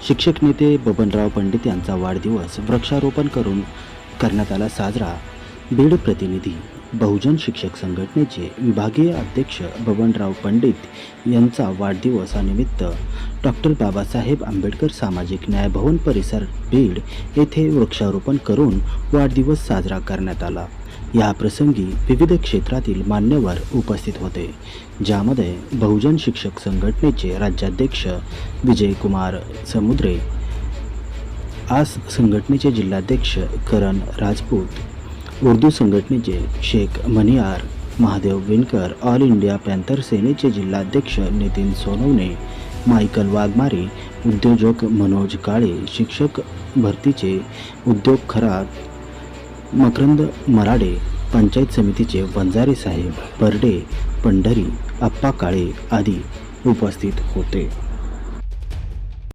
शिक्षक नेते बबनराव पंडित यांचा वाढदिवस वृक्षारोपण करून करण्यात आला साजरा। बीड प्रतिनिधी बहुजन शिक्षक संघटनेचे विभागीय अध्यक्ष बबनराव पंडित यांचा वाढदिवसानिमित्त डॉक्टर बाबासाहेब आंबेडकर सामाजिक न्याय भवन परिसर बीड येथे वृक्षारोपण करून वाढदिवस साजरा करण्यात आला। या प्रसंगी विविध क्षेत्रातील मान्यवर उपस्थित होते, ज्यामध्ये बहुजन शिक्षक संघटनेचे राज्याध्यक्ष विजयकुमार समुद्रे, आस संघटनेचे जिल्हाध्यक्ष करण राजपूत, उर्दू संघटनेचे Shaikh Maniyar Mahadev Vinkar, all India panther सेनेचे जिल्हाध्यक्ष नितीन सोनवणे, मायकल वाघमारे, उद्योजक मनोज काळे, शिक्षक भरतीचे उद्योग खरात मकरंद मराडे, पंचायत समितीचे वंजारे साहेब, बर्डे, पंढरी, अप्पा काळे आदी उपस्थित होते।